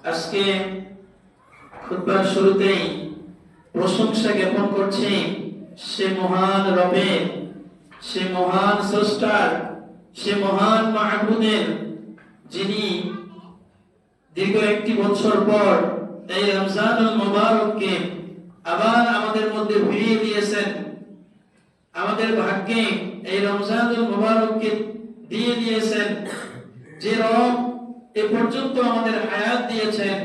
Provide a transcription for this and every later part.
আজকে খুতবার শুরুতেই প্রশংসা জ্ঞাপন করছি সে মহান রবের, সে মহান স্রষ্টার, সে মহান মাহবুদের, যিনি দীর্ঘ একটি বছর পর এই রমজানুল মুবারককে আবার আমাদের মধ্যে ফিরিয়ে দিয়েছেন। আমাদের ভাগ্যে এই রমজানুল মুবারককে দিয়ে দিয়েছেন। যে রব এ পর্যন্ত আমাদের হায়াত দিয়েছেন,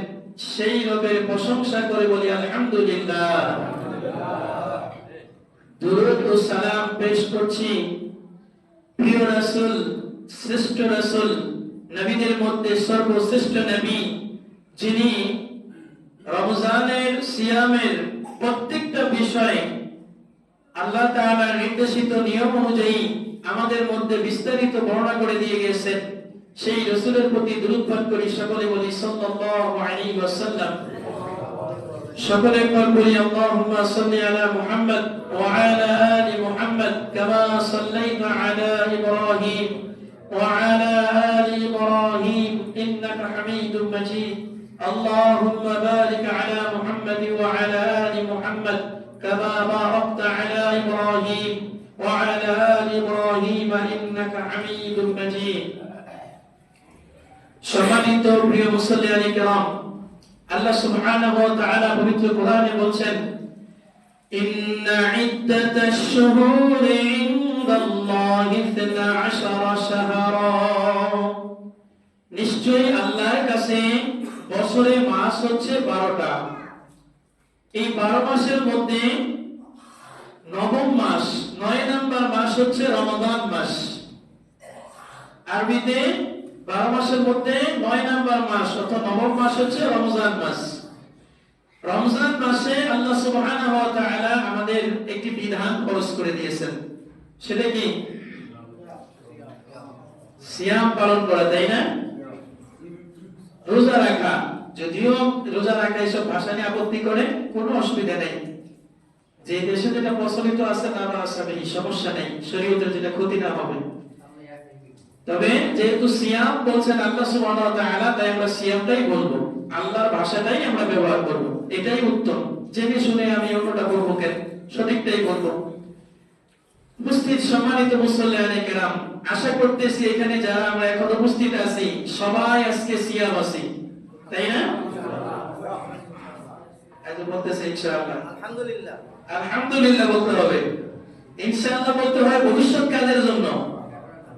সেই রবের প্রশংসা করে বলি আলহামদুলিল্লাহ। দুরূদ ও সালাম পেশ করছি প্রিয় রাসূল, শ্রেষ্ঠ রাসূল, নবীদের মধ্যে সর্বশ্রেষ্ঠ নবী, যিনি রমজানের সিয়ামের প্রত্যেকটা বিষয় আল্লাহ তাআলার নির্দেশিত নিয়ম অনুযায়ী আমাদের মধ্যে বিস্তারিত বর্ণনা করে দিয়ে গেছেন। সেই রাসূলের প্রতি দরুদ পাঠ করি, সকলে বলি সাল্লাল্লাহু আলাইহি ওয়াসাল্লাম। সকলে একবার বলি আল্লাহুম্মা সাল্লি আলা মুহাম্মদ ওয়া আলা আলি মুহাম্মদ কামা সাল্লাইতা আলা ইব্রাহিম ওয়া আলা আলি ইব্রাহিম ইন্নাকা হামিদুম মাজিদ। আল্লাহুম্মা বারিক আলা মুহাম্মদ ওয়া আলা আলি মুহাম্মদ কামা বারাকতা আলা ইব্রাহিম ওয়া আলা আলি ইব্রাহিম ইন্নাকা হামিদুম মাজিদ। সম্মানিত প্রিয় মুসল্লিয়ানে কেরাম, আল্লাহ সুবহানাহু ওয়া তাআলা পবিত্র কোরআনে বলছেন, ইন্না ইদ্দাতাশ শুহুরি ইনদাল্লাহি 12 শাহরা। নিশ্চয়ই আল্লাহর কাছে বছরে মাস হচ্ছে 12টা। এই 12 মাসের মধ্যে নবম মাস, 9 নম্বর মাস হচ্ছে রমাদান মাস। আরবিতে 12 মাসের মধ্যে 9 নম্বর মাস অর্থাৎ নবম মাস হচ্ছে রমজান মাস। রমজান মাসে আল্লাহ সুবহানাহু ওয়া তাআলা আমাদের একটি বিধান ফরজ করে দিয়েছেন। সেটা কি? সিয়াম পালন করা, তাই না? রোজা রাখা। যদিও রোজা রাখা এসব ভাষা নিয়ে আপত্তি করে, কোনো অসুবিধা নেই। যে দেশে যেটা প্রচলিত আছে না আছে, সমস্যা নেই, শরীয়তের যেটা ক্ষতি না হবে। তবে যেহেতু সিয়াম বলছেন আল্লাহ সুবহানাহু ওয়া তাআলা, তাই আমরা সিয়ামটাই বলবো, আল্লাহর ভাষাটাই আমরা ব্যবহার করব, এটাই উত্তম। জেনে শুনে আমি অন্যটা বলবো কেন, সঠিকটাই বলবো। উপস্থিত সম্মানিত মুসল্লিয়ানে কেরাম, আশা করতেছি এখানে যারা আমরা এখন উপস্থিত আছি সবাই আজকে সিয়াম আছি, তাই না? আজ বলতেছে ইনশাআল্লাহ, আলহামদুলিল্লাহ। আলহামদুলিল্লাহ বলতে হবে, ইনশাআল্লাহ বলতে হয় ভবিষ্যৎ কাজের জন্য।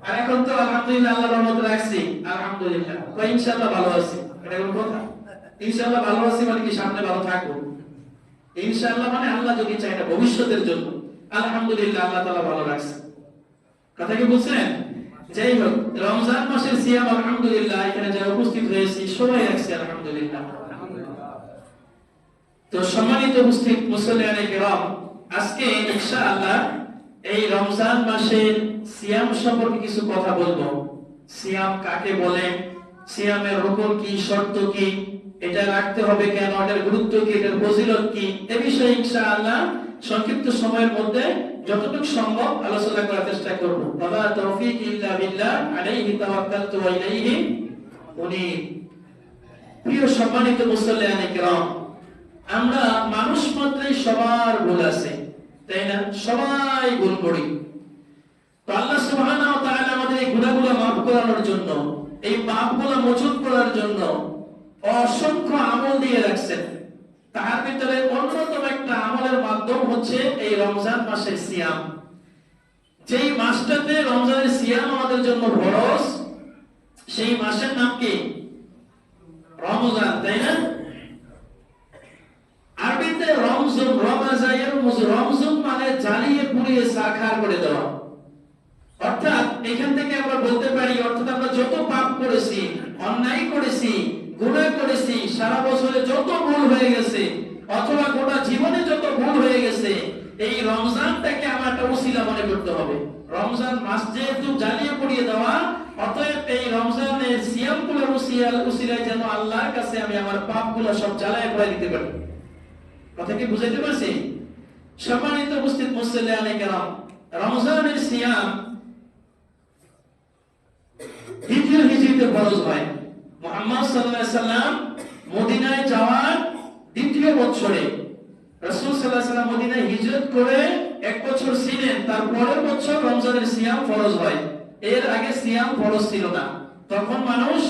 আর এখন তো আলহামদুলিল্লাহ আল্লাহর রহমত রাখছি, আলহামদুলিল্লাহ কই ইনশাআল্লাহ ভালো আছি, এটা কোন কথা? ইনশাআল্লাহ ভালো আছি মানে কি সামনে ভালো থাকবো? ইনশাআল্লাহ মানে আল্লাহ যদি চায় এটা ভবিষ্যতের জন্য। আলহামদুলিল্লাহ আল্লাহ তাআলা ভালো রাখছে, কথা কি বুঝছেন? যাই হোক, রমজান মাসের সিয়াম আলহামদুলিল্লাহ এখানে যারা উপস্থিত হয়েছি সবাই রাখছে আলহামদুলিল্লাহ। তো সম্মানিত উপস্থিত মুসল্লিয়ানে কেরাম, আজকে ইনশাআল্লাহ এই রমজান মাসের সিয়াম সম্পর্কে কিছু কথা বলবো। সিয়াম কাকে বলে, সিয়ামের রুকন কি, শর্ত কি, এটা রাখতে হবে কেন, এটার গুরুত্ব কি, এটার ফজিলত কি, এ বিষয়ে ইনশাআল্লাহ সংক্ষিপ্ত সময়ের মধ্যে যতটুকু সম্ভব আলোচনা করার চেষ্টা করব। ওয়া তাওফীক ইল্লা বিল্লাহ, আলাইহি তাওয়াক্কালতু ওয়া ইলাইহি উনীব। প্রিয় সম্মানিত মুসল্লিয়ানে কেরাম, আমরা মানুষ মাত্রই সবার ভুল আছে, তাই না? সবাই ভুল করি। তো আল্লাহ সুবহানাহু ওয়া তাআলা আমাদের এই গুনাহগুলো মাফ করানোর জন্য, এই পাপগুলো মোচন করার জন্য অসংখ্য আমল দিয়ে রাখছেন। তার ভিতরে অন্যতম একটা আমলের মাধ্যম হচ্ছে এই রমজান মাসের সিয়াম। যেই মাসটাতে রমজানের সিয়াম আমাদের জন্য ফরজ, সেই মাসের নাম কি? রমজান, তাই না? আরবিতে রমজান, রমাজায়ের রমজান মানে জ্বালিয়ে পুড়িয়ে সাখার করে দেওয়া। অর্থাৎ এখান থেকে আমরা বলতে পারি, অর্থাৎ আমরা যত পাপ করেছি, অন্যায় করেছি, গুনাহ করেছি, সারা বছরে যত ভুল হয়ে গেছে অথবা গোটা জীবনে যত ভুল হয়ে গেছে, এই রমজানটাকে আমার একটা উসিলা মনে করতে হবে। রমজান মাস যেহেতু জ্বালিয়ে পুড়িয়ে দেওয়া, অতএব এই রমজানের সিয়ামগুলোর উসিলায় যেন আল্লাহর কাছে আমি আমার পাপগুলো সব জ্বালায় পুড়িয়ে দিতে পারি। কথা কি বুঝাইতে পারছি? সম্মানিত উপস্থিত মুসল্লিয়ানে কেরাম, রমজানের সিয়াম দ্বিতীয় হিজরিতে ফরজ হয়। মুহাম্মদ সাল্লাল্লাহু আলাইহি সাল্লাম মদিনায় যাওয়ার দ্বিতীয় বছরে রাসূল সাল্লাল্লাহু আলাইহি ওয়াসাল্লাম মদিনায় হিজরত করে 1 বছর ছিলেন, তার পরের বছর রমজানের সিয়াম ফরজ হয়। এর আগে সিয়াম ফরজ ছিল না। তখন মানুষ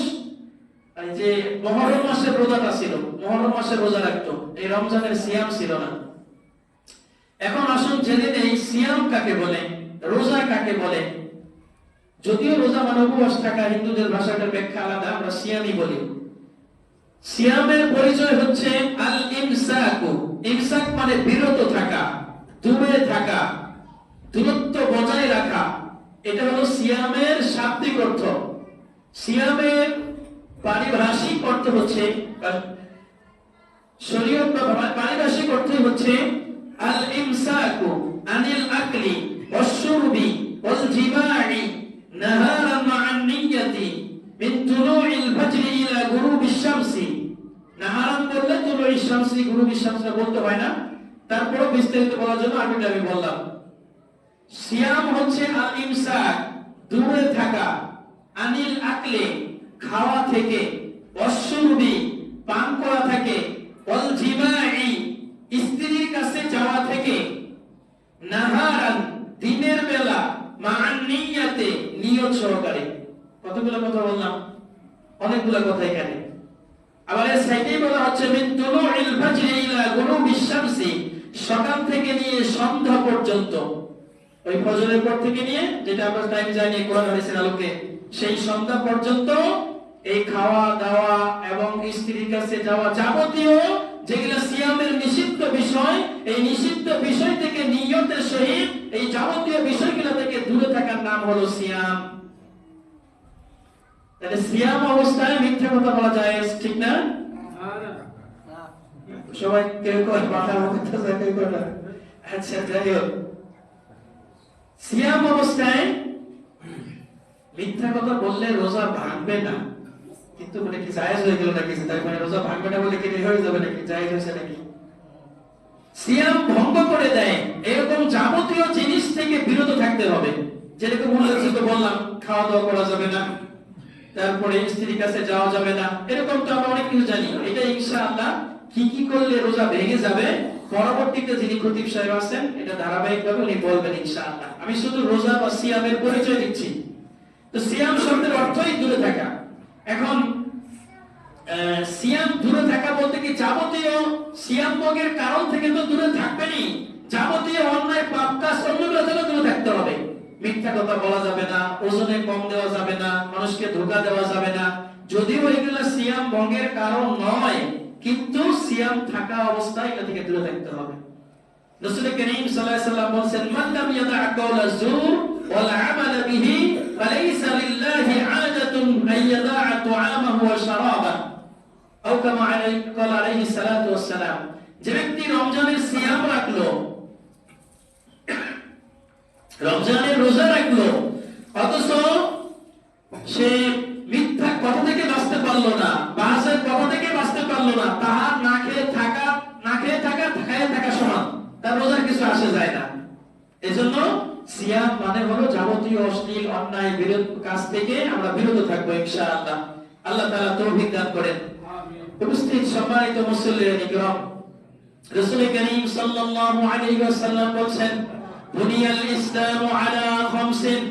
এই যে মুহররম মাসের রোজাটা ছিল, মুহররম মাসের রোজা রাখতো, এই রমজানের সিয়াম ছিল না। এখন আসুন জেনে নেই সিয়াম কাকে বলে, রোজা কাকে বলে। যদিও রোজা মানে উপবাস থাকা, হিন্দুদের ভাষাটার ব্যাখ্যা আলাদা, আমরা সিয়ামই বলি। সিয়ামের পরিচয় হচ্ছে আল ইমসাকু। ইমসাক মানে বিরত থাকা, দূরে থাকা, দূরত্ব বজায় রাখা। এটা হলো সিয়ামের শাব্দিক অর্থ। সিয়ামের পারিভাষিক অর্থ হচ্ছে, শরীয়ত বা পারিভাষিক অর্থ হচ্ছে আল ইমসাকু আনিল আকলি ওয়াশ-শুরবি ওয়াল-জিমা'i নাহারান মা'আন নিয়্যাতি মিন তুলু'ইল ফাজরি ইলা গুরুবিশ শামসি। নাহারান বললে তুলু'ইশ শামসি, গুরুবিশ শামসি বলতে হয় না, তারপর বিস্তারিত বলার জন্য আমি বললাম। সিয়াম হচ্ছে আল ইমসাক, দূরে থাকা, আনিল আকলে, খাওয়া থেকে, ওয়াশ-শুরবি, পান করা থেকে, ওয়াল-জিমা'i, স্ত্রীর কাছে যাওয়া থেকে, নাহারান, দিনের বেলা, মা'আন নিয়্যাতে, নিয়ত সহকারে। কতগুলো কথা বললাম, অনেকগুলো কথা এখানে। আবার এর সাইডেই বলা হচ্ছে মিন তুলু'ইল ফাজরি ইলা গুরুবিশ শামসি, সকাল থেকে নিয়ে সন্ধ্যা পর্যন্ত। ওই ফজরের পর থেকে নিয়ে, যেটা আমরা টাইম জানি কোরআন হাদিসের আলোকে, সেই সন্ধ্যা পর্যন্ত এই খাওয়া দাওয়া এবং স্ত্রীর কাছে যাওয়া, যাবতীয় যেগুলো সিয়ামের নিষিদ্ধ বিষয়, এই নিষিদ্ধ বিষয় থেকে নিয়তের সহিত এই যাবতীয় বিষয়গুলো থেকে দূরে থাকার নাম হলো সিয়াম। তাহলে সিয়াম অবস্থায় মিথ্যা কথা বলা যায় ঠিক না? সবাই কেউ কয় মাথা মুখে কেউ করে না। আচ্ছা, যাই হোক, সিয়াম অবস্থায় মিথ্যা কথা বললে রোজা ভাঙবে না, কিন্তু মানে কি জায়েজ হয়ে গেল নাকি? তাই মানে রোজা ভাঙবে না বলে কি হয়ে যাবে নাকি? জায়েজ হয়েছে নাকি? সিয়াম ভঙ্গ করে দেয় এরকম যাবতীয় জিনিস থেকে বিরত থাকতে হবে। যেরকম উল্লেখিত বললাম, খাওয়া দাওয়া করা যাবে না, তারপরে স্ত্রীর কাছে যাওয়া যাবে না, এরকম তো আমরা অনেক কিছু জানি। এটা ইনশাআল্লাহ কি কি করলে রোজা ভেঙে যাবে, পরবর্তীতে যিনি খতিব সাহেব আছেন এটা ধারাবাহিকভাবে উনি বলবেন ইনশাআল্লাহ। আমি শুধু রোজা বা সিয়ামের পরিচয় দিচ্ছি। তো সিয়াম শব্দের অর্থই দূরে থাকা। এখন সিয়াম দূরে থাকা বলতে কি যাবতীয় সিয়াম ভোগের কারণ থেকে তো দূরে থাকবেনই, যাবতীয় অন্যায় পাপ কাজ অন্যগুলো থেকে দূরে থাকতে হবে। মিথ্যা কথা বলা যাবে না, ওজনে কম দেওয়া যাবে না, মানুষকে ধোঁকা দেওয়া যাবে না। যদিও এগুলো সিয়াম ভঙ্গের কারণ নয়, কিন্তু সিয়াম থাকা অবস্থায় এগুলো থেকে দূরে থাকতে হবে। রাসূল করিম সাল্লাল্লাহু আলাইহি ওয়াসাল্লাম বলেন, মান লাম ইয়াদা কাওলা যুর ওয়াল আমাল বিহি ফালাইসা লিল্লাহি আদাতুন আন ইয়াদা তুআমাহু ওয়া শারাবাহু আও কামা আলাইহি সালাতু ওয়াস সালাম। যে ব্যক্তি রমজানের সিয়াম রাখলো, রমজানের রোজা রাখলো, অথচ সে মিথ্যা কথা থেকে বাঁচতে পারলো না, বাহাসের কথা থেকে বাঁচতে পারলো না, তাহার না খেয়ে থাকা খায়ে থাকা সমান, তার রোজার কিছু আসে যায় না। এজন্য সিয়াম মানে হলো যাবতীয় অশ্লীল অন্যায় বিরোধ কাজ থেকে আমরা বিরত থাকবো ইনশাআল্লাহ। আল্লাহ তাআলা তৌফিক দান করেন। উপস্থিত সম্মানিত মুসল্লিরা কিরাম, রাসূল করিম সাল্লাল্লাহু আলাইহি ওয়াসাল্লাম বলেন, বুনিয়াল ইসলামু আলা খামসিন,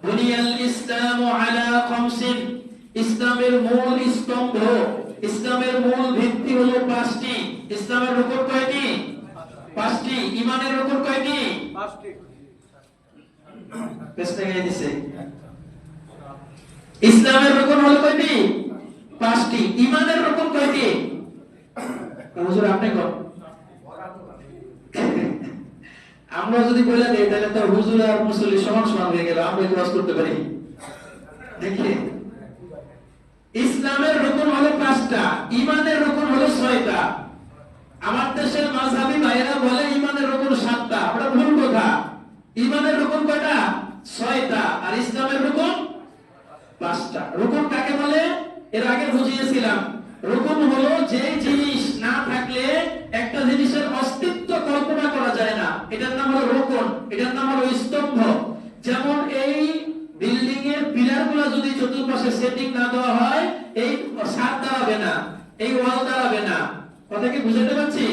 বুনিয়াল ইসলামু আলা খামসিন। ইসলামের মূল স্তম্ভ, ইসলামের মূল ভিত্তি হলো 5টি। ইসলামের রুকন কয়টি? 5টি। ঈমানের রুকন কয়টি? 5টি। পেছনে গিয়ে দিছে। ইসলামের রুকন হলো কয়টি? 5টি। ঈমানের রুকন কয়টি? হুজুর আপনি কোন? আমরা যদি বলে দেই তাহলে তো হুজুর আর মুসল্লি সমান সমান হয়ে গেল, আমরা ক্লাস করতে পারি। দেখি, ইসলামের রুকন হলো 5টা, ঈমানের রুকন হলো 6টা। আমার দেশের মাযহাবী ভাইরা বলে ঈমানের রুকন 7টা, ওটা ভুল কথা। ঈমানের রুকন কয়টা? 6টা। আর ইসলামের রুকন 5টা। রুকন কাকে বলে এর আগে বুঝিয়েছিলাম। রুকন হলো যে জিনিস না থাকলে একটা জিনিসের অস্তিত্ব কল্পনা করা যায় না, এটার নাম হলো রুকন, এটার নাম হলো স্তম্ভ। যেমন এই বিল্ডিং এর পিলারগুলো যদি চতুর্পাশে সেটিং না দেওয়া হয়, এই ছাদ দাঁড়াবে না। এই ওয়াল দাঁড়াবে না। কথা কি বুঝাতে পারছি?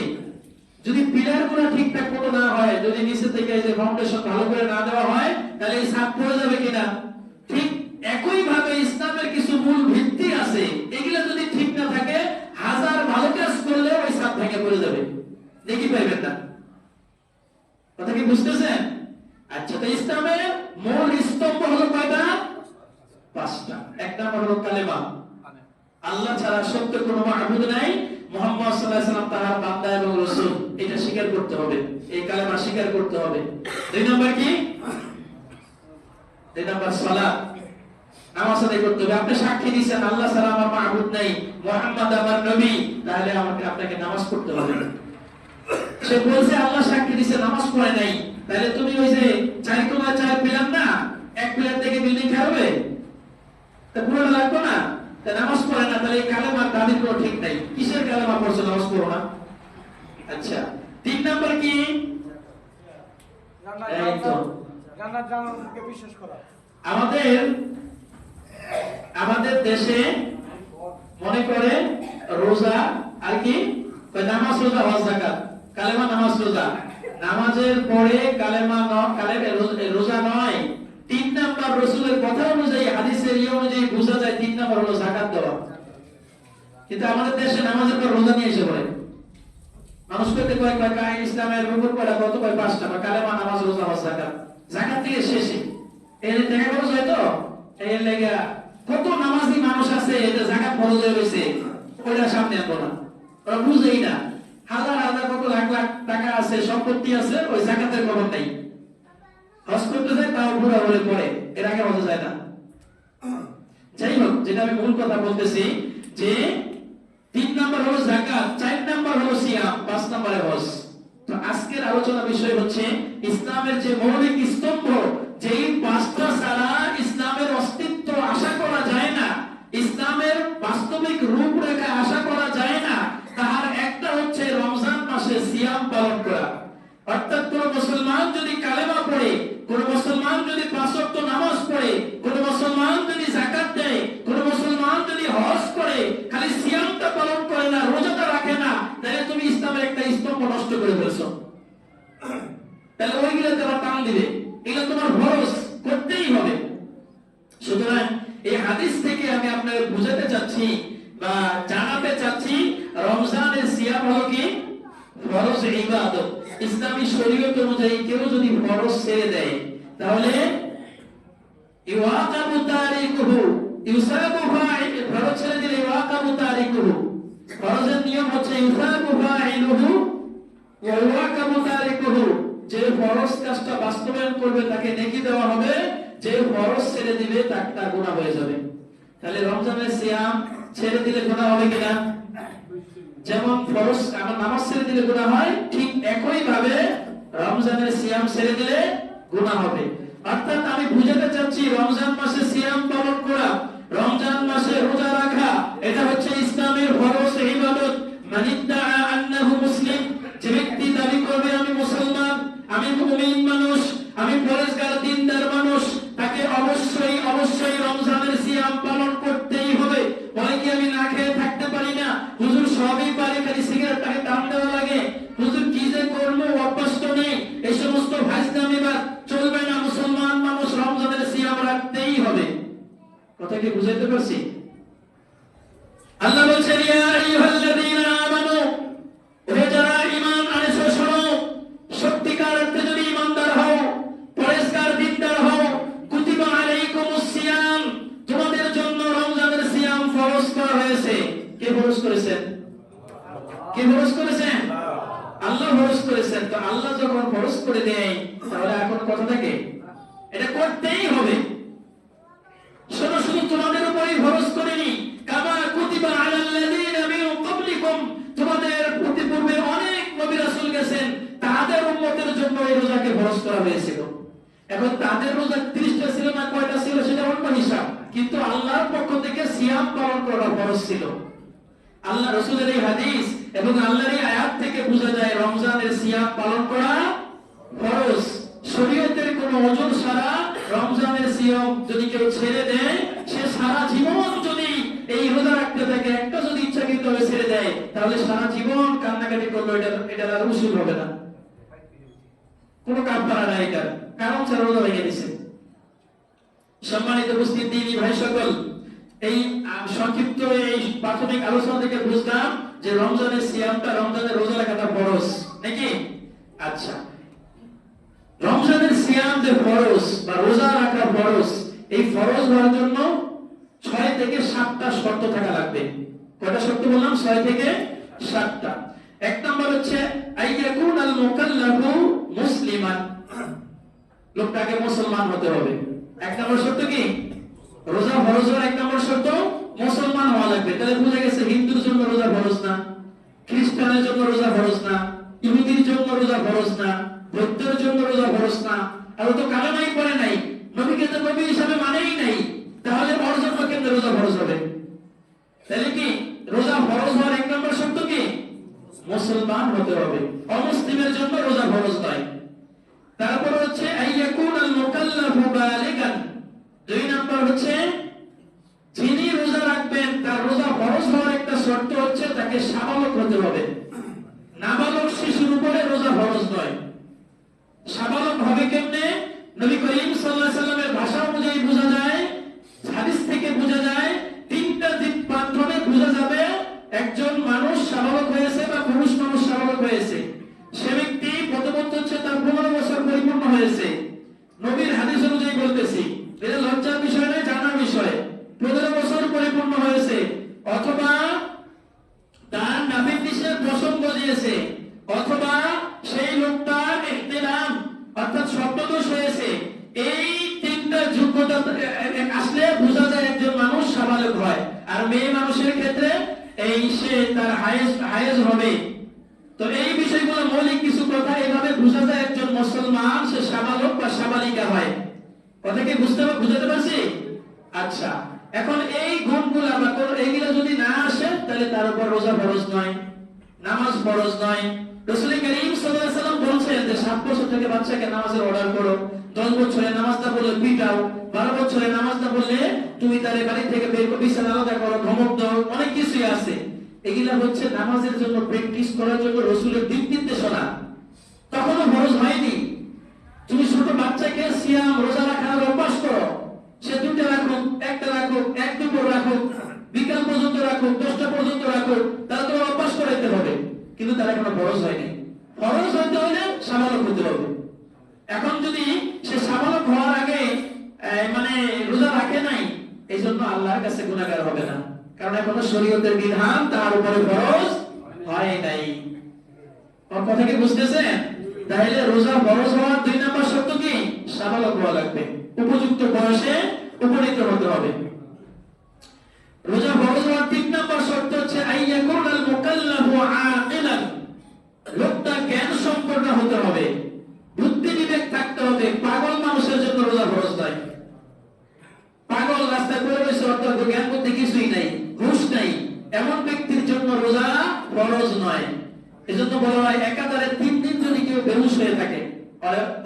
যদি পিলার গুলো ঠিকঠাক মতো না হয়, যদি নিচে থেকে এই যে ফাউন্ডেশন ভালো করে না দেওয়া হয়, তাহলে এই ছাদ পড়ে যাবে কিনা? ঠিক একই ভাবে ইসলামের কিছু মূল ভিত্তি আছে, এগুলো যদি ঠিক না থাকে, হাজার ভালো কাজ করলে ওই ছাদ ভেঙে পড়ে যাবে, দেখি পাইবেন না। কথা কি বুঝতেছেন? আচ্ছা, তো ইসলামের মূল স্তম্ভ হলো কয়টা? 5টা। এক নাম্বার হলো কালেমা, আল্লাহ ছাড়া সত্য কোনো মাবুদ নাই, মুহাম্মদ সাল্লাল্লাহু আলাইহি ওয়াসাল্লাম তার বান্দা এবং রাসূল, এটা স্বীকার করতে হবে, এই কালেমা স্বীকার করতে হবে। 2 নাম্বার কি? 2 নাম্বার সালাত, নামাজ আদায় করতে হবে। আপনি সাক্ষী দিয়েছেন আল্লাহ ছাড়া আমার মাবুদ নাই, মুহাম্মদ আমার নবী, তাহলে আপনাকে নামাজ পড়তে হবে। সে বলছে আল্লাহ সাক্ষী দিয়েছে, নামাজ পড়ে নাই, তাহলে তুমি ওই যে 4 কোণা 4 পিলার না, এক পিলার থেকে বিল্ডিং খাবে, তা পুরো লাগবে না, তা নামাজ পড়ে না, তাহলে এই কালেমার দাবির কোনো ঠিক নাই। কিসের কালেমা পড়ছো, নামাজ পড়ো না? আচ্ছা, 3 নাম্বার কি? বিশ্বাস করা। আমাদের দেশে মনে করে রোজা আর কি নামাজ, রোজা, হজ, যাকাত, কালেমা, নামাজ, রোজা, নামাজের পরে কালেমা রোজা নয়। 3 নাম্বার রাসূলের কথা অনুযায়ী, হাদিসের অনুযায়ী বোঝা যায় 3 নাম্বার হলো যাকাত দেওয়া। কিন্তু আমাদের দেশে নামাজের পর রোজা নিয়ে এসে বলে মানুষ পেতে কয়েক ইসলামের রুকুন কয়টা, কত কয় 5টা, বা কালেমা, নামাজ, রোজা, হজ, যাকাত, যাকাত থেকে শেষে এর টাকা খরচ হয় তো, এর লাগা কত নামাজি মানুষ আছে, এটা যাকাত খরচ হয়ে গেছে, ওইটা সামনে আনবো না, ওরা বুঝেই না। হাজার হাজার কত লাখ লাখ টাকা আছে, সম্পত্তি আছে, ওই যাকাতের খবর নাই। হজ করতে যায় তাও বুড়া হলে পড়ে, এর আগে হজে যায় না। যাই হোক, যেটা আমি মূল কথা বলতেছি যে 3 নাম্বার হলো যাকাত, 4 নাম্বার হলো সিয়াম, 5 নাম্বারে হজ। তো আজকের আলোচনা বিষয় হচ্ছে ইসলামের যে মৌলিক স্তম্ভ, যেই 5টা ছাড়া ইসলামের অস্তিত্ব আশা করা যায় না, ইসলামের বাস্তবিক রূপরেখা আশা করা যায় না, তার একটা হচ্ছে রমজান মাসে সিয়াম পালন করা। অর্থাৎ কোন মুসলমান যদি কালেমা পড়ে, কোন মুসলমান যদি 5 ওয়াক্ত নামাজ পড়ে, কোন মুসলমান যদি যাকাত দেয়, কোন মুসলমান যদি হজ করে, খালি সিয়ামটা পালন করে না, রোজাটা রাখে না, তাহলে তুমি ইসলামের একটা স্তম্ভ নষ্ট করে ফেলছো। তাহলে ওইগুলোতে আবার টান দিবে, এগুলো তোমার ফরজ করতেই হবে। সুতরাং এই হাদিস থেকে আমি আপনাদের বুঝাতে চাচ্ছি বা জানাতে চাচ্ছি, রমজানের সিয়াম হলো কি? ফরজ ইবাদত। ইসলামী শরীয়ত অনুযায়ী কেউ যদি ফরজ ছেড়ে দেয়, তাহলে ইওয়াকাবু তারিকুহু ইউসাবু ফাইল, ফরজ ছেড়ে দিলে ইওয়াকাবু তারিকুহু, ফরজের নিয়ম হচ্ছে ইউসাবু ফাইলুহু ওয়া ইওয়াকাবু তারিকুহু, যে ফরজ কাজটা বাস্তবায়ন করবে তাকে নেকি দেওয়া হবে, যে ফরজ ছেড়ে দিবে তার গুনাহ হয়ে যাবে। তাহলে রমজানের সিয়াম ছেড়ে দিলে গুনাহ হবে কিনা? যেমন ফরজ আমার নামাজ ছেড়ে দিলে গুনাহ হয়, ঠিক একই ভাবে রমজানের সিয়াম ছেড়ে দিলে গুনাহ হবে। অর্থাৎ আমি বুঝাতে চাচ্ছি, রমজান মাসে সিয়াম পালন করা, রমজান মাসে রোজা রাখা, এটা হচ্ছে ইসলামের ফরজ ইবাদত। মানিদ্দা আন্নাহু মুসলিম, যে ব্যক্তি দাবি করবে আমি মুসলমান, আমি মুমিন মানুষ, আমি পরেজগার দিনদার মানুষ, তাকে অবশ্যই অবশ্যই রমজানের সিয়াম পালন করতেই হবে। বলে কি আমি না খেয়ে থাকতে পারি না, হুজুর সবই পারি, খালি সিগারেটটাকে টান দেওয়া লাগে, হুজুর কি যে করবো, অভ্যাস তো নেই, এই সমস্ত ভাইজলামি বাদ চলবে না। মুসলমান মানুষ রমজানের সিয়াম রাখতেই হবে। কথা কি বুঝাইতে পারছি? আল্লাহ বলছেন, ইয়া আইয়ুহাল্লাযীনা আমানু, ওহে যারা ঈমান আনছো শোনো, সত্যিকার অর্থে যদি ঈমানদার হও, পরেজগার দিনদার হও, কুতিবা আলাইকুমুস সিয়াম, তোমাদের জন্য রমজানের সিয়াম ফরজ করা হয়েছে। কে ফরজ করেছেন? কে ফরজ করেছেন? আল্লাহ ফরজ করেছেন। তো আল্লাহ যখন ফরজ করে দেয়, তাহলে এখন কথা থাকে, এটা করতেই হবে। শোনো, শুধু তোমাদের উপরই ফরজ করেনি, কামা কুতিবা আলাল্লাযীনা মিন ক্বাবলিকুম, তোমাদের পূর্বে অনেক নবী রাসূল গেছেন, তাদের উম্মতের জন্য এই রোজাকে ফরজ করা হয়েছিল। এখন তাদের রোজা 30টা ছিল না কয়টা ছিল সেটা অন্য হিসাব, কিন্তু আল্লাহর পক্ষ থেকে সিয়াম পালন করা ফরজ ছিল। আল্লাহ রাসূলের এই হাদিস এবং আল্লাহর এই আয়াত থেকে বোঝা যায় রমজানের সিয়াম পালন করা ফরজ। শরীয়তের কোনো ওজর ছাড়া রমজানের সিয়াম যদি কেউ ছেড়ে দেয়, সে সারা জীবন যদি এই রোজা রাখতে থাকে, একটা যদি ইচ্ছাকৃতভাবে ছেড়ে দেয়, তাহলে সারা জীবন কান্নাকাটি করলো, এটা আর উসুল হবে না, কোনো কাফারা নাই এটা, কারণ সে রোজা ভেঙে দিছে। সম্মানিত উপস্থিতি দিনী ভাই সকল, এই সংক্ষিপ্ত এই প্রাথমিক আলোচনা থেকে বুঝলাম যে রমজানের সিয়ামটা, রমজানের রোজা রাখাটা ফরজ নাকি? আচ্ছা, রমজানের সিয়াম যে ফরজ বা রোজা রাখা ফরজ, এই ফরজ হওয়ার জন্য 6 থেকে 7টা শর্ত থাকা লাগবে। কয়টা শর্ত বললাম? 6 থেকে 7টা। এক নম্বর হচ্ছে আইয়াকুন আল মুকাল্লাফু মুসলিমান, লোকটাকে মুসলমান হতে হবে। এক নম্বর শর্ত কি? রোজা ফরজ হওয়ার এক নম্বর শর্ত মুসলমান হওয়া লাগবে। তাহলে বুঝা গেছে হিন্দুর জন্য রোজা ফরজ না, খ্রিস্টানের জন্য রোজা ফরজ না, ইহুদির জন্য রোজা ফরজ না, বৌদ্ধের জন্য রোজা ফরজ না। আর ও তো কালেমাই পড়ে নাই, নবীকে তো নবী হিসাবে মানেই নাই, তাহলে ওর জন্য কেন রোজা ফরজ হবে? তাহলে কি রোজা ফরজ হওয়ার এক নম্বর শর্ত কি? মুসলমান হতে হবে। অমুসলিমের জন্য রোজা ফরজ নয়। তারপর হচ্ছে আইয়াকুন আল মুকাল্লাফু বালিগান, 2 নম্বর হচ্ছে যিনি রোজা রাখবেন তার রোজা ফরজ হওয়ার একটা শর্ত হচ্ছে তাকে সাবালক হতে হবে। নাবালক শিশুর উপরে রোজা ফরজ নয়। সাবালক হবে কেমনে? নবী করিম সাল্লাল্লাহু আলাইহি সাল্লামের ভাষা অনুযায়ী বোঝা যায়, হাদিস থেকে বোঝা যায়, 3টা দিক মাধ্যমে বোঝা যাবে একজন মানুষ সাবালক হয়েছে বা পুরুষ মানুষ সাবালক হয়েছে। সে ব্যক্তি প্রথমত হচ্ছে তার 15 বছর পরিপূর্ণ হয়েছে। নবীর হাদিস অনুযায়ী বলতেছি, এটা লজ্জার বিষয় নয়, জানার বিষয়। 15 বছর পরিপূর্ণ হয়েছে, অথবা তার নাভির নিচে পশম গজিয়েছে, অথবা সেই লোকটার ইহতিলাম অর্থাৎ শব্দদোষ হয়েছে। এই 3টা যোগ্যতা আসলে বোঝা যায় একজন মানুষ সাবালক হয়। আর মেয়ে মানুষের ক্ষেত্রে এই সে তার হায়েজ হবে। তো এই বিষয়গুলো মৌলিক কিছু কথা, এভাবে বোঝা যায় একজন মুসলমান সে সাবালক বা সাবালিকা হয়। কথা কি বুঝতে পারছি? আচ্ছা, এখন এই গুণগুলো বা এইগুলো যদি না আসে তাহলে তার উপর রোজা ফরজ নয়, নামাজ ফরজ নয়। রাসূল করিম সাল্লাল্লাহু আলাইহি ওয়াসাল্লাম বলেছেন যে 7 বছর থেকে বাচ্চাকে নামাজের অর্ডার করো, 10 বছরে নামাজ না পড়লে পিটাও, 12 বছরে নামাজ না পড়লে তুমি তার বাড়ি থেকে বের করে বিছানা আলাদা করো, ধমক দাও, অনেক কিছুই আছে। এগুলা হচ্ছে নামাজের জন্য প্র্যাকটিস করার জন্য রাসূলের দিক নির্দেশনা, তখনও ফরজ হয়নি। তুমি ছোট বাচ্চাকে সিয়াম রোজা রাখার অভ্যাস করো, সে 2টা রাখুক, 1টা রাখুক, 1 দুপুর রাখুক, বিকাল পর্যন্ত রাখুক, 10টা পর্যন্ত রাখুক, তারা তো অভ্যাস করাইতে হবে, কিন্তু তার এখনো ফরজ হয়নি। ফরজ হইতে হলে সাবালক হতে হবে। এখন যদি সে সাবালক হওয়ার আগে মানে রোজা রাখে নাই, এই জন্য আল্লাহর কাছে গুনাহগার হবে না, কারণ এখনো শরীয়তের বিধান তার উপরে ফরজ হয় নাই। আমার কথা কি বুঝতেছেন? তাহলে রোজা ফরজ হওয়ার 2 নম্বর শর্ত কি? সাবালক হওয়া লাগবে, উপযুক্ত বয়সে উপনীত হতে হবে। রোজা ফরজ হওয়ার 3 নম্বর শর্ত হচ্ছে আইয়াকুন আল মুকাল্লাফু আকিলান, লোকটা জ্ঞান সম্পন্ন হতে হবে, বুদ্ধি বিবেক থাকতে হবে। পাগল মানুষের জন্য রোজা ফরজ নয়। পাগল রাস্তায় পড়ে রয়েছে, অর্থাৎ জ্ঞান বুদ্ধি কিছুই নাই, হুঁশ নাই, এমন ব্যক্তির জন্য রোজা ফরজ নয়। এজন্য বলা হয় একাধারে 3 দিন যদি কেউ বেহুশ হয়ে থাকে,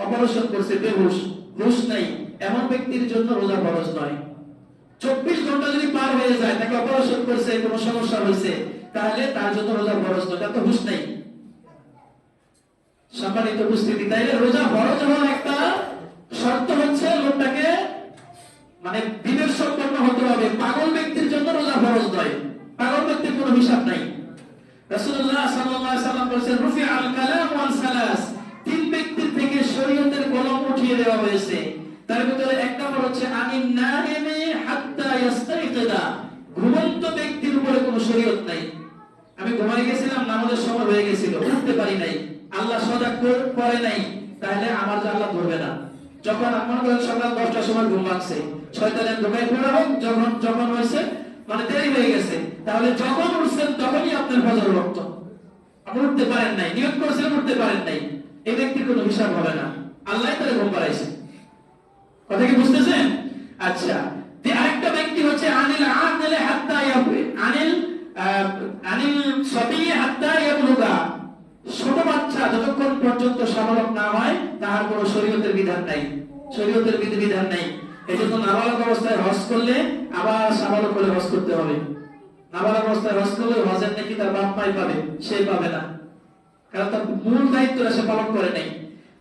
অপারেশন করছে বেহুশ, হুঁশ নাই, এমন ব্যক্তির জন্য রোজা ফরজ নয়। 24 ঘন্টা যদি পার হয়ে যায়, তাকে অপারেশন করছে, কোনো সমস্যা হয়েছে, তাহলে তার জন্য রোজা ফরজ নয়, তার তো হুঁশ নাই। সম্মানিত উপস্থিতি, তাইলে রোজা ফরজ হওয়ার একটা শর্ত হচ্ছে লোকটাকে মানে বিবেক সম্পন্ন হতে হবে। পাগল ব্যক্তির জন্য রোজা ফরজ নয়, পাগল ব্যক্তির কোনো হিসাব নাই। রাসূলুল্লাহ সাল্লাল্লাহু আলাইহি ওয়াসাল্লাম বলেছেন রুফি আল কালাম ওয়াল সালাস, 3 ব্যক্তির থেকে শরীয়তের কলম উঠিয়ে দেওয়া হয়েছে। তার ভিতরে এক নম্বর হচ্ছে আনিন নাইমি হাত্তা ইস্তাইকিদা, ঘুমন্ত ব্যক্তির উপরে কোনো শরীয়ত নাই। আমি ঘুমাই গেছিলাম, নামাজের সময় হয়ে গেছিল, উঠতে পারি নাই, আল্লাহ সজাগ করে নাই, তাহলে আমার যে আল্লাহ ধরবে না। যখন মনে করেন সকাল 10টার সময় ঘুম ভাঙছে, শয়তানের ধোঁকায় পড়া হোক, যখন হয়েছে মানে দেরি হয়ে গেছে, তাহলে যখন উঠছেন তখনই আপনার ফজর রক্ত, আপনি উঠতে পারেন নাই, নিয়ত করেছিলেন উঠতে পারেন নাই, এই ব্যক্তির কোনো হিসাব হবে না, আল্লাহ তারে ঘুম পাড়াইছে। কথা কি বুঝতেছেন? আচ্ছা, আরেকটা ব্যক্তি হচ্ছে আনিল আকিল হাত্তা ইয়াবুল আনিল সাবি হাত্তা ইয়াবলুগা, ছোট বাচ্চা যতক্ষণ পর্যন্ত সাবালক না হয় তার কোনো শরীয়তের বিধান নাই, শরীয়তের বিধান নাই। এজন্য নাবালক অবস্থায় হজ করলে আবার সাবালক হলে হজ করতে হবে। নাবালক অবস্থায় হজ করলে হজের নাকি তার বাপ মাই পাবে, সে পাবে না, কারণ তার মূল দায়িত্বটা সে পালন করে নাই।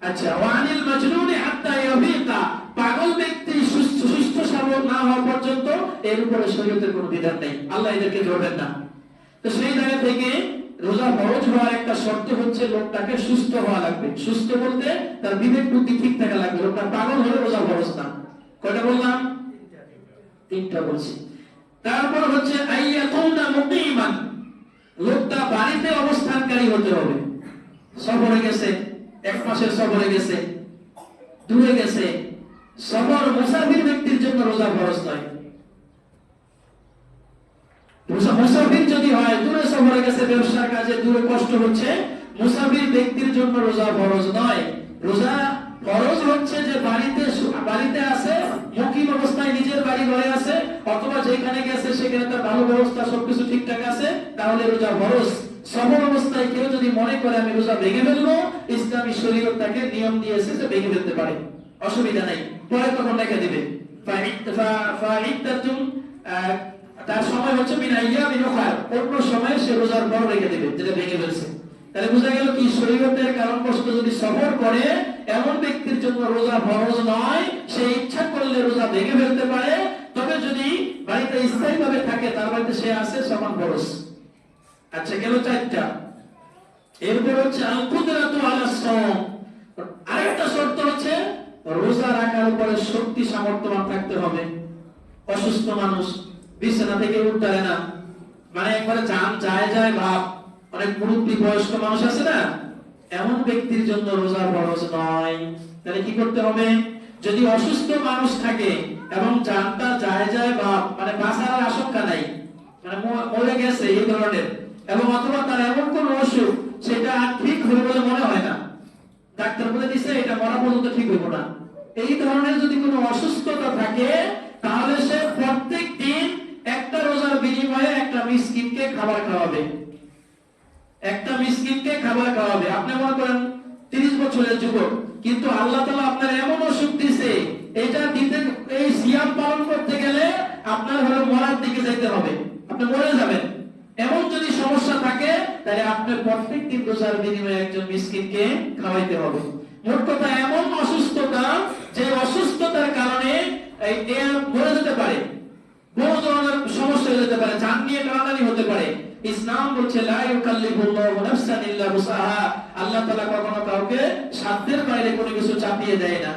আচ্ছা, ওয়ানিল মাজনুনি হাত্তা ইয়াফিকা, পাগল ব্যক্তি সুস্থ সবল না হওয়া পর্যন্ত এর উপরে শরীয়তের কোনো বিধান নেই, আল্লাহ এদেরকে ধরবেন না। তো সেই জায়গা থেকে রোজা ফরজ হওয়ার একটা শর্ত হচ্ছে লোকটাকে সুস্থ হওয়া লাগবে। সুস্থ বলতে তার বিবেক বুদ্ধি ঠিক থাকা লাগবে। লোকটা পাগল হলে রোজা ফরজ না। কয়টা বললাম? তিনটা বলছি। তারপর হচ্ছে আইয়াকুনা মুকিমান, লোকটা বাড়িতে অবস্থানকারী হতে হবে। সফরে গেছে, এক মাসের সফরে গেছে, দূরে গেছে, সফর মুসাফির ব্যক্তির জন্য রোজা ফরজ নয়। মুসাফির যদি হয়, দূরে সফরে গেছে ব্যবসার কাজে, দূরে কষ্ট হচ্ছে, মুসাফির ব্যক্তির জন্য রোজা ফরজ নয়। রোজা ফরজ হচ্ছে যে বাড়িতে আছে, মুকিম অবস্থায় নিজের বাড়ি ঘরে আছে, অথবা যেখানে গেছে সেখানে তার ভালো ব্যবস্থা সবকিছু ঠিকঠাক আছে, তাহলে রোজা ফরজ। সফর অবস্থায় কেউ যদি মনে করে আমি রোজা ভেঙে ফেলবো, ইসলামী শরীয়ত তাকে নিয়ম দিয়েছে যে ভেঙে ফেলতে পারে, অসুবিধা নাই, পরে তখন রেখে দিবে। তার সময় হচ্ছে অন্য সময় সে রোজার পর রেখে দিবে, যেটা ভেঙে ফেলছে। তাহলে বোঝা গেল কি, শরীয়তের কারণবশত যদি সফর করে এমন ব্যক্তির জন্য রোজা ফরজ নয়। সে ইচ্ছা করলে রোজা ভেঙে ফেলতে পারে, তবে যদি বাড়িতে স্থায়ীভাবে থাকে, তার বাড়িতে সে আছে, সমান ফরজ। আচ্ছা, গেল চারটা। এরপর হচ্ছে আল কুদরাতু আলা সাওম, আরেকটা শর্ত হচ্ছে রোজা রাখার উপরে শক্তি সামর্থ্যবান থাকতে হবে। অসুস্থ মানুষ বিছানা থেকে উঠতে পারে না, মানে একবারে জান যায় ভাব, অনেক মুরব্বী বয়স্ক মানুষ আছে না, এমন ব্যক্তির জন্য রোজা ফরজ নয়। তাহলে কি করতে হবে? যদি অসুস্থ মানুষ থাকে এবং জানটা যায় ভাব, মানে বাঁচার আশঙ্কা নাই, মানে মরে গেছে এই ধরনের, এবং অথবা তার এমন কোন অসুখ সেটা ঠিক হবে বলে মনে হয় না, ডাক্তার বলে দিছে এটা মরা পর্যন্ত ঠিক হইব না, এই ধরনের যদি কোনো অসুস্থতা থাকে, তাহলে সে প্রত্যেক দিন একটা রোজার বিনিময়ে একটা মিসকিনকে খাবার খাওয়াবে। একটা মিসকিনকে খাবার খাওয়াবে। আপনি মনে করেন 30 বছরের যুবক, কিন্তু আল্লাহ তাআলা আপনার এমন অসুখ দিয়েছে, এটা দিতে, এই সিয়াম পালন করতে গেলে আপনার হলো মরার দিকে যেতে হবে, আপনি মরে যাবেন। এমন যদি সমস্যা থাকে, তাহলে আপনি প্রত্যেক দিন রোজার বিনিময়ে একজন মিসকিনকে খাওয়াইতে হবে। মোট কথা, এমন অসুস্থতা যে অসুস্থতার কারণে মরে যেতে পারে, বড় ধরনের সমস্যা হয়ে যেতে পারে, জান নিয়ে টানাটানি হতে পারে, ইসলাম বলছে লা ইউকাল্লিফুল্লাহু নাফসান ইল্লা উসআহা, আল্লাহ তাআলা কখনো কাউকে সাধ্যের বাইরে কোনো কিছু চাপিয়ে দেয় না।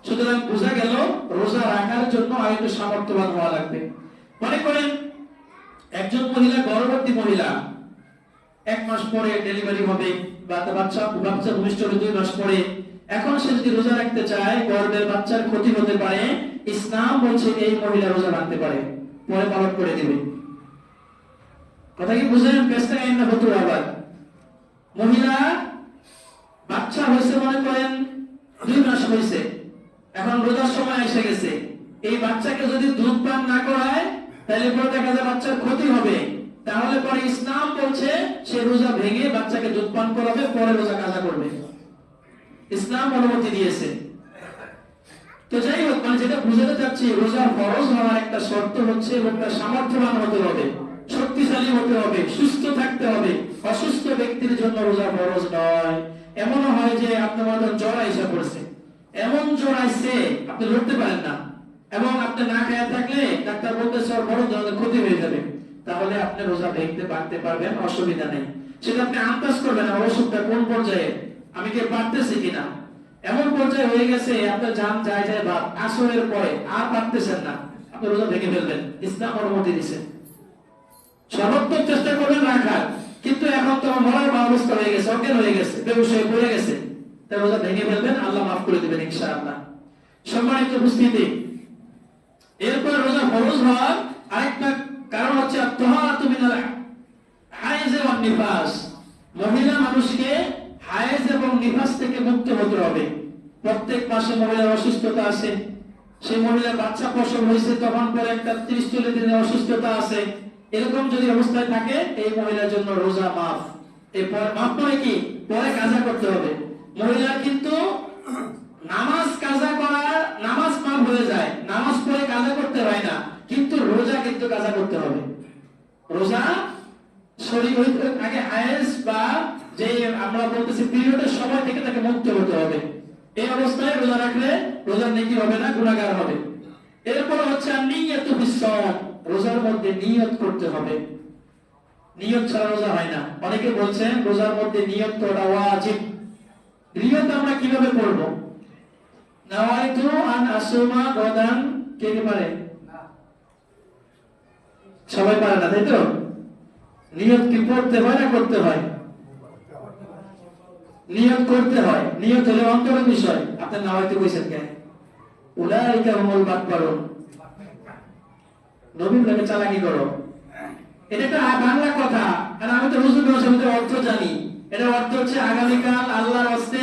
সুতরাং বোঝা গেল রোজা রাখার জন্য আরেকটু সামর্থ্যবান হওয়া লাগবে। মনে করেন একজন মহিলা, গর্ভবতী মহিলা, 1 মাস পরে ডেলিভারি হবে, বা তার বাচ্চা ভূমিষ্ঠ হবে 2 মাস পরে, এখন সে যদি রোজা রাখতে চায়, গর্ভের বাচ্চার ক্ষতি হতে পারে, ইসলাম বলছে এই মহিলা রোজা রাখতে পারে, পরে পালন করে দিবে। কথা কি বুঝেন? পেছনে না হতো। আবার মহিলা বাচ্চা হয়েছে, মনে করেন 2 মাস হয়েছে, এখন রোজার সময় এসে গেছে, এই বাচ্চাকে যদি দুধ পান না করায়, তাহলে পরে দেখা যায় বাচ্চার ক্ষতি হবে, তাহলে পরে ইসলাম বলছে সে রোজা ভেঙে বাচ্চাকে দুধ পান করাবে, পরে রোজা কাজা করবে, ইসলাম অনুমতি দিয়েছে। তো যাই হোক, মানে যেটা বুঝাতে চাচ্ছি, রোজা ফরজ হওয়ার একটা শর্ত হচ্ছে লোকটা সামর্থ্যবান হতে হবে, শক্তিশালী হতে হবে, সুস্থ থাকতে হবে। অসুস্থ ব্যক্তির জন্য রোজা ফরজ নয়। এমনও হয় যে আপনার মনে জ্বর আইসা পড়ছে, এমন জ্বর আইছে আপনি লড়তে পারেন না, এবং আপনি না খেয়ে থাকলে ডাক্তার বলতেছে ওর বড় ধরনের ক্ষতি হয়ে যাবে, তাহলে আপনি রোজা ভেঙে বাঁধতে পারবেন, অসুবিধা নেই। সেটা আপনি আন্দাজ করবেন অসুখটা কোন পর্যায়ে, আমি কি পারতেছি কিনা। এমন পর্যায়ে হয়ে গেছে আপনার জান যায় ভাব, আসরের পরে আর পারতেছেন না, আপনি রোজা ভেঙে ফেলবেন, ইসলাম অনুমতি দিয়েছে। সর্বোত্তম চেষ্টা করবেন রাখার, কিন্তু এখন তো মরার অবস্থা হয়ে গেছে, অজ্ঞান হয়ে গেছে, বেহুশ হয়ে পড়ে গেছে, তাই রোজা ভেঙে ফেলবেন, আল্লাহ মাফ করে দিবেন ইনশাআল্লাহ। সম্মানিত উপস্থিতি, এরপর রোজা ফরজ হওয়ার আরেকটা কারণ হচ্ছে আত-তাহারাতু মিনাল হায়েজ ওয়ান নিফাস। মহিলা মানুষকে হায়েজ এবং নিফাস থেকে মুক্ত হতে হবে। প্রত্যেক মাসে মহিলার অসুস্থতা আছে, সেই মহিলার বাচ্চা প্রসব হয়েছে, তখন পরে একটা 30-40 দিনের অসুস্থতা আছে, এরকম যদি অবস্থায় থাকে, এই মহিলার জন্য রোজা মাফ। এরপর মাফ করে কি, পরে কাজা করতে হবে। মহিলার কিন্তু নামাজ কাজা করা, নামাজ মাফ হয়ে যায়, নামাজ পড়ে কাজা করতে হয় না, কিন্তু রোজা কিন্তু কাজা করতে হবে। রোজা শরীর হইতে আগে হায়েস বা যে আমরা বলতেছি পিরিয়ডের সময় থেকে তাকে মুক্ত হতে হবে। এই অবস্থায় রোজা রাখলে রোজার নেকি হবে না, গুনাহগার হবে। এরপর হচ্ছে নিয়তু বিসসাম, রোজার মধ্যে নিয়ত করতে হবে। নিয়ত ছাড়া রোজা হয় না। অনেকে বলছেন রোজার মধ্যে নিয়ত করা ওয়াজিব। নিয়ত আমরা কিভাবে করব? নাওয়াইতু আন আসুমা গাদান, কে কে পারে? সবাই পারে না, তাই তো? নিয়ত কি পড়তে হয় না করতে হয়? নিয়ত করতে হয়। নিয়ত হলো অন্তরের বিষয়। আপনি নাওয়াইতু কইছেন কেন? উলাইকা হুমুল বাক্কারুন, নবীর নামে চালাকি করো। এটা একটা বাংলা কথা, কারণ আমি তো রোজা ভাষার অর্থ জানি। এটা অর্থ হচ্ছে আগামীকাল আল্লাহর হস্তে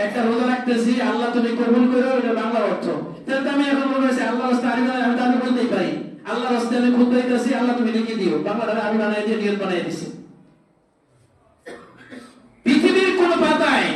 একটা রোজা রাখতেছি, আল্লাহ তুমি কবুল করো, এটা বাংলা অর্থ। তাহলে আমি এখন বলতেছি আল্লাহর হস্তে আমি তো বলতেই পারি আল্লাহর হস্তে আমি খুদ পাইতেছি, আল্লাহ তুমি লিখে দিও। বাংলাটা আমি বানাই দিয়ে নিয়ত বানাই দিছি। পৃথিবীর কোন পাতায়